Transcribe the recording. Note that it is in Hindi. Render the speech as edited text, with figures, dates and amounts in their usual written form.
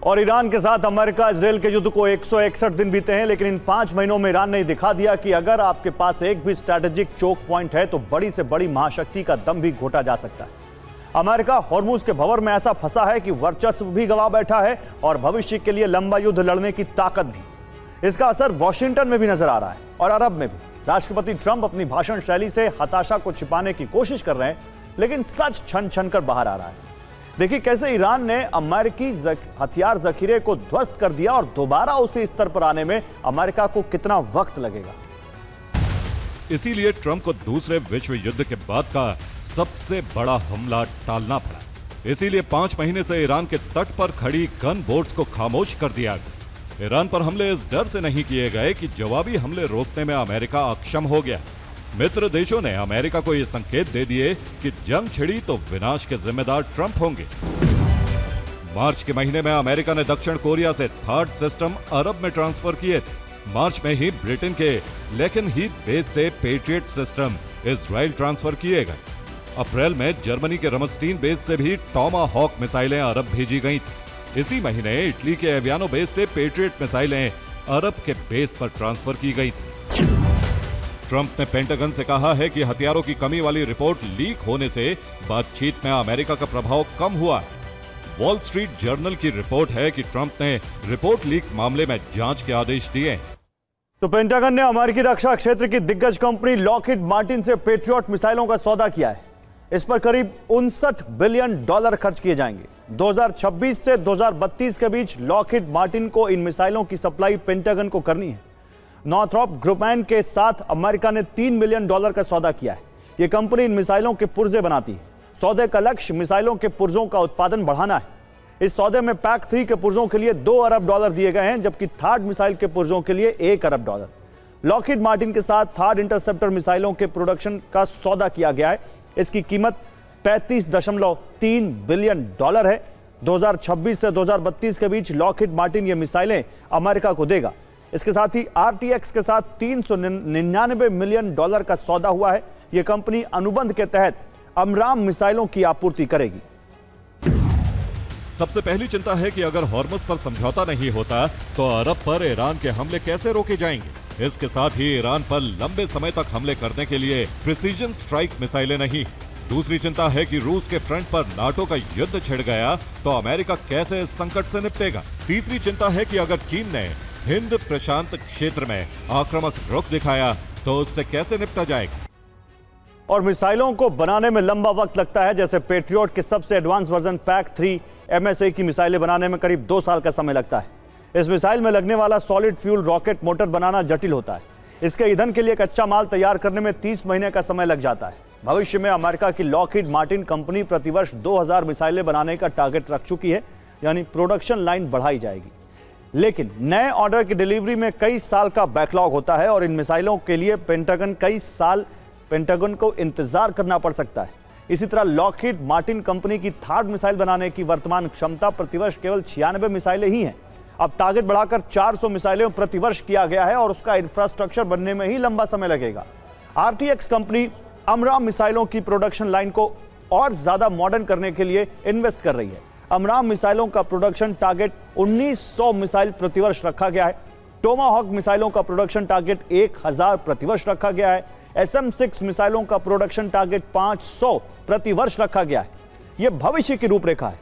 और ईरान के साथ अमेरिका इजराइल के युद्ध को 161 दिन बीते हैं, लेकिन इन 5 महीनों में ईरान ने दिखा दिया कि अगर आपके पास एक भी स्ट्रैटेजिक चोक पॉइंट है तो बड़ी से बड़ी महाशक्ति का दम भी घोटा जा सकता है। अमेरिका हॉर्मुज के भंवर में ऐसा फंसा है कि वर्चस्व भी गंवा बैठा है और भविष्य के लिए लंबा युद्ध लड़ने की ताकत भी। इसका असर वॉशिंगटन में भी नजर आ रहा है और अरब में भी। राष्ट्रपति ट्रंप अपनी भाषण शैली से हताशा को छिपाने की कोशिश कर रहे हैं, लेकिन सच छन छन कर बाहर आ रहा है। देखिए कैसे ईरान ने अमेरिकी हथियार जखीरे को ध्वस्त कर दिया और दोबारा उसी स्तर पर आने में अमेरिका को कितना वक्त लगेगा। इसीलिए ट्रंप को दूसरे विश्व युद्ध के बाद का सबसे बड़ा हमला टालना पड़ा। इसीलिए 5 महीने से ईरान के तट पर खड़ी गन बोट्स को खामोश कर दिया गया। ईरान पर हमले इस डर से नहीं किए गए कि जवाबी हमले रोकने में अमेरिका अक्षम हो गया। मित्र देशों ने अमेरिका को यह संकेत दे दिए कि जंग छिड़ी तो विनाश के जिम्मेदार ट्रंप होंगे। मार्च के महीने में अमेरिका ने दक्षिण कोरिया से थर्ड सिस्टम अरब में ट्रांसफर किए थे। मार्च में ही ब्रिटेन के लेकेनहीथ बेस से पेट्रियट सिस्टम इजराइल ट्रांसफर किए गए। अप्रैल में जर्मनी के रमस्टीन बेस से भी टॉमाहॉक मिसाइलें अरब भेजी गईं। इसी महीने इटली के एवियानो बेस से पेट्रियट मिसाइलें अरब के बेस पर ट्रांसफर की गई थी। ट्रंप ने पेंटागन से कहा है कि हथियारों की कमी वाली रिपोर्ट लीक होने से बातचीत में अमेरिका का प्रभाव कम हुआ है। वॉल स्ट्रीट जर्नल की रिपोर्ट है कि ट्रंप ने रिपोर्ट लीक मामले में जांच के आदेश दिए। तो पेंटागन ने अमेरिकी रक्षा क्षेत्र की दिग्गज कंपनी लॉकहीड मार्टिन से पेट्रियट मिसाइलों का सौदा किया है। इस पर करीब $59 बिलियन खर्च किए जाएंगे। 2026 से 2032 के बीच लॉकहीड मार्टिन को इन मिसाइलों की सप्लाई पेंटागन को करनी है। नॉर्थरॉप ग्रुमैन के साथ अमेरिका ने $3 बिलियन का सौदा किया है। यह कंपनी इन मिसाइलों के पुर्जे बनाती है। सौदे का लक्ष्य मिसाइलों के पुर्जों का उत्पादन बढ़ाना है। इस सौदे में PAC-3 के पुर्जों के लिए $2 अरब दिए गए हैं, जबकि थर्ड मिसाइल के पुर्जों के लिए $1 अरब। लॉकहीड मार्टिन के साथ थर्ड इंटरसेप्टर मिसाइलों के प्रोडक्शन का सौदा किया गया है। इसकी कीमत $35.3 बिलियन है। 2026 से 2032 के बीच लॉकहीड मार्टिन ये मिसाइलें अमेरिका को देगा। इसके साथ ही RTX के साथ $399 मिलियन का सौदा हुआ है। यह कंपनी अनुबंध के तहत अमराम मिसाइलों की आपूर्ति करेगी। सबसे पहली चिंता है कि अगर हॉर्मुज पर समझौता नहीं होता तो अरब पर ईरान के हमले कैसे रोके जाएंगे। इसके साथ ही ईरान पर लंबे समय तक हमले करने के लिए प्रिसीजन स्ट्राइक मिसाइलें नहीं। दूसरी चिंता है कि रूस के फ्रंट पर नाटो का युद्ध छिड़ गया तो अमेरिका कैसे इस संकट से निपटेगा। तीसरी चिंता है कि अगर चीन ने हिंद प्रशांत क्षेत्र में आक्रामक रुख दिखाया तो उससे कैसे निपटा जाएगा। और मिसाइलों को बनाने में लंबा वक्त लगता है। जैसे पेट्रियट के सबसे एडवांस वर्जन PAC-3 MSA की मिसाइलें बनाने में करीब 2 साल का समय लगता है। इस मिसाइल में लगने वाला सॉलिड फ्यूल रॉकेट मोटर बनाना जटिल होता है। इसके ईंधन के लिए कच्चा माल तैयार करने में 30 महीने का समय लग जाता है। भविष्य में अमेरिका की लॉकहीड मार्टिन कंपनी प्रतिवर्ष 2000 मिसाइलें बनाने का टारगेट रख चुकी है, यानी प्रोडक्शन लाइन बढ़ाई जाएगी। लेकिन नए ऑर्डर की डिलीवरी में कई साल का बैकलॉग होता है और इन मिसाइलों के लिए पेंटागन को इंतजार करना पड़ सकता है। इसी तरह लॉकहीड मार्टिन कंपनी की थर्ड मिसाइल बनाने की वर्तमान क्षमता प्रतिवर्ष केवल 96 मिसाइलें ही हैं। अब टारगेट बढ़ाकर 400 मिसाइलें प्रतिवर्ष किया गया है और उसका इंफ्रास्ट्रक्चर बनने में ही लंबा समय लगेगा। RTX कंपनी अमराम मिसाइलों की प्रोडक्शन लाइन को और ज्यादा मॉडर्न करने के लिए इन्वेस्ट कर रही है। अमराम मिसाइलों का प्रोडक्शन टारगेट 1900 मिसाइल प्रतिवर्ष रखा गया है। टोमाहॉक मिसाइलों का प्रोडक्शन टारगेट 1000 प्रतिवर्ष रखा गया है। SM-6 मिसाइलों का प्रोडक्शन टारगेट 500 प्रतिवर्ष रखा गया है। यह भविष्य की रूपरेखा है।